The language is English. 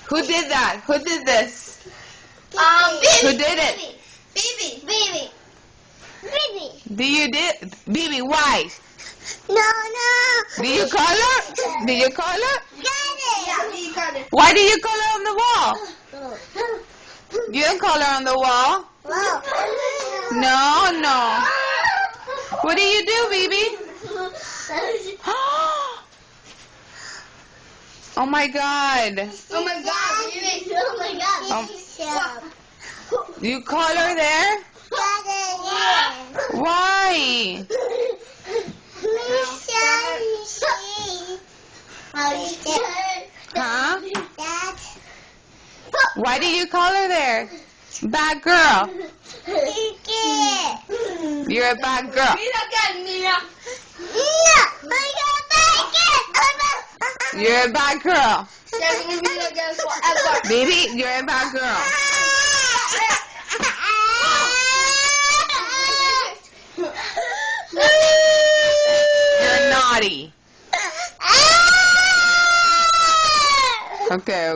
Who did that? Who did this? Bibi. Who did it? Bibi. Bibi. Bibi. Do you did? Bibi, why? No. Did you color? Did you color? Got it. Yeah, you got it. Why did you color on the wall? You didn't color on the wall. Wow. No. What do you do, Bibi? Oh my God. Oh my God. Oh my God. You color there? Why? Huh? Why do you color there? Bad girl. You're a bad girl. You're a bad girl. Baby, you're a bad girl. You're naughty. Okay.